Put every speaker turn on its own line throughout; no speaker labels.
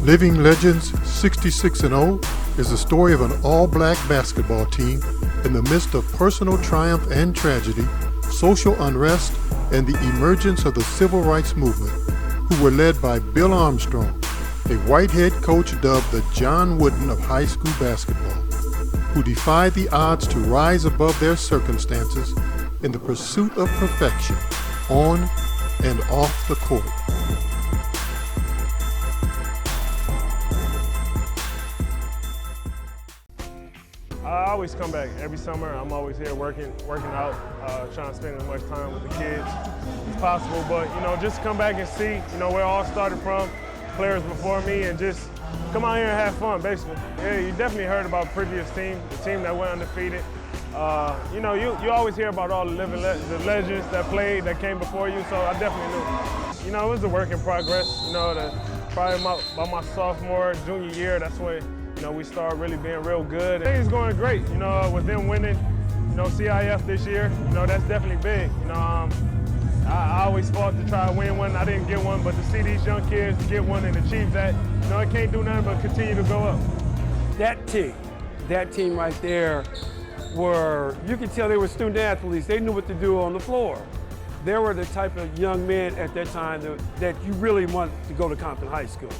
Living Legends 66-0 is the story of an all-black basketball team in the midst of personal triumph and tragedy, social unrest, and the emergence of the civil rights movement, who were led by Bill Armstrong, a white head coach dubbed the John Wooden of high school basketball, who defied the odds to rise above their circumstances in the pursuit of perfection on and off the court.
I always come back every summer. I'm always here working out, trying to spend as much time with the kids as possible. But just come back and see, where it all started from, players before me, and just come out here and have fun, basically. Yeah, you definitely heard about the previous team, the team that went undefeated. You always hear about all the the legends that played, that came before you. So I definitely knew. It was a work in progress. Probably by my sophomore, junior year, that's when. We started really being real good. Things going great, with them winning, CIF this year, that's definitely big. I always fought to try to win one. I didn't get one, but to see these young kids get one and achieve that, it can't do nothing but continue to go up.
That team right there you could tell they were student athletes. They knew what to do on the floor. They were the type of young men at that time that you really wanted to go to Compton High School.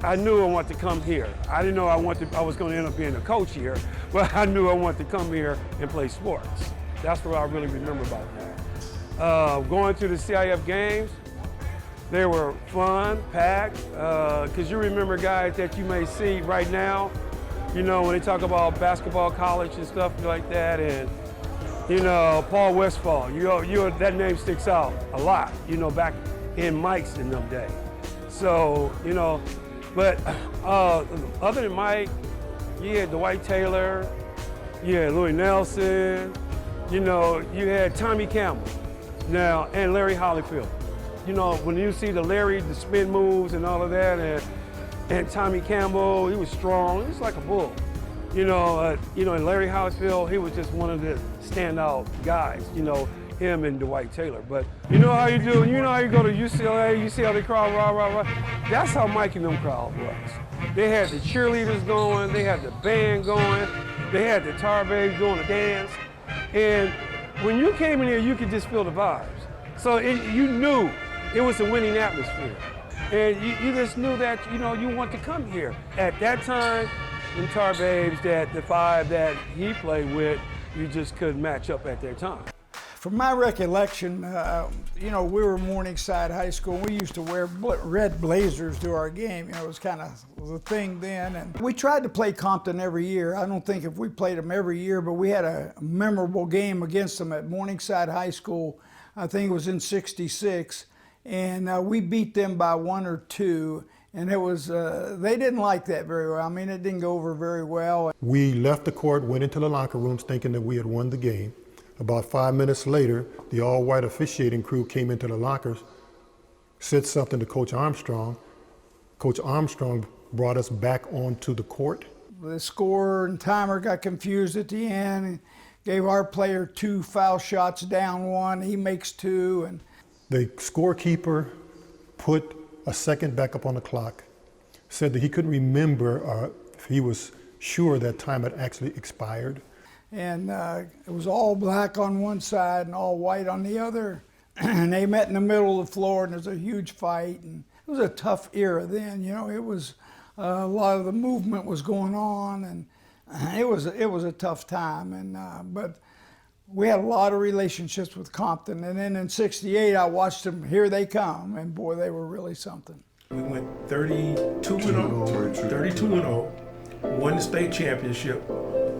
I knew I wanted to come here. I didn't know I was going to end up being a coach here, but I knew I wanted to come here and play sports. That's what I really remember about that. Going to the CIF games, they were fun, packed, because you remember guys that you may see right now, when they talk about basketball college and stuff like that, and Paul Westphal, that name sticks out a lot, back in Mike's in them days. So, but other than Mike, you had Dwight Taylor, you had Louis Nelson, you had Tommy Campbell now, and Larry Hollyfield. When you see the spin moves and all of that, and Tommy Campbell, he was strong, he was like a bull. And Larry Hollyfield, he was just one of the standout guys, him and Dwight Taylor. But you know how you do, how you go to UCLA, you see how they crowd, rah, rah, rah. That's how Mike and them crowd was. They had the cheerleaders going, they had the band going, they had the tar babes doing the dance. And when you came in here, you could just feel the vibes. So you knew it was a winning atmosphere. And you just knew that, you want to come here. At that time, the tar babes, the five that he played with, you just couldn't match up at their time.
From my recollection, we were Morningside High School. We used to wear red blazers to our game. It was kind of the thing then. And we tried to play Compton every year. I don't think if we played them every year, but we had a memorable game against them at Morningside High School. I think it was in '66. And we beat them by 1 or 2. And it was, they didn't like that very well. I mean, it didn't go over very well.
We left the court, went into the locker rooms thinking that we had won the game. About 5 minutes later, the all-white officiating crew came into the lockers, said something to Coach Armstrong. Coach Armstrong brought us back onto the court.
The scorer and timer got confused at the end and gave our player 2 foul shots down 1. He makes 2. And
the scorekeeper put a second back up on the clock, said that he couldn't remember if he was sure that time had actually expired.
And it was all black on one side and all white on the other. And they met in the middle of the floor, and there was a huge fight. And it was a tough era then, it was a lot of the movement was going on, and it was a tough time. And but we had a lot of relationships with Compton. And then in '68, I watched them, here they come, and boy, they were really something.
We went 32-0, won the state championship.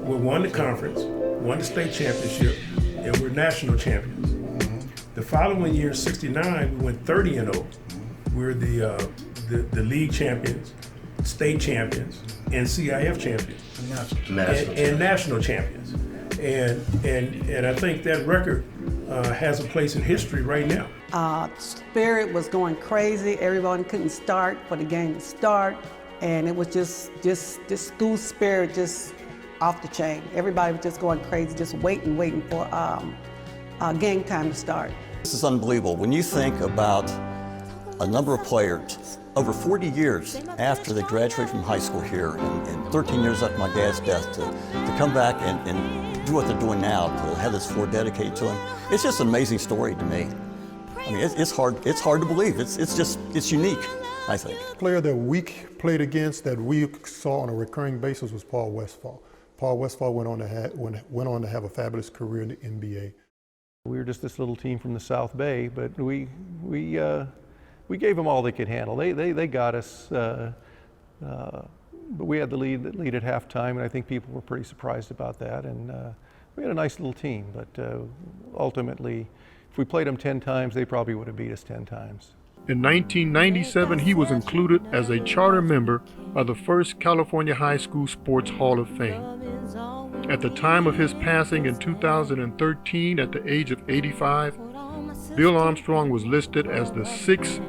We won the conference, won the state championship, and we're national champions. The following year, '69, we went 30-0. We're the league champions, state champions, and CIF champions, and national champions. And I think that record has a place in history right now.
Spirit was going crazy. Everyone couldn't start for the game to start, and it was just this school spirit just off the chain. Everybody was just going crazy, just waiting for game time to start.
This is unbelievable. When you think about a number of players over 40 years after they graduated from high school here and 13 years after my dad's death to come back and do what they're doing now, to have this floor dedicated to him. It's just an amazing story to me. I mean, it's hard to believe. It's unique, I think.
The player that we played against that we saw on a recurring basis was Paul Westphal. Paul Westphal went on to have a fabulous career in the NBA.
We were just this little team from the South Bay, but we gave them all they could handle. They got us, but we had the lead at halftime, and I think people were pretty surprised about that. And we had a nice little team, but ultimately, if we played them 10 times, they probably would have beat us 10 times.
In 1997, he was included as a charter member of the first California High School Sports Hall of Fame. At the time of his passing in 2013, at the age of 85, Bill Armstrong was listed as the 6th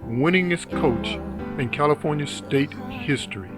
winningest coach in California state history.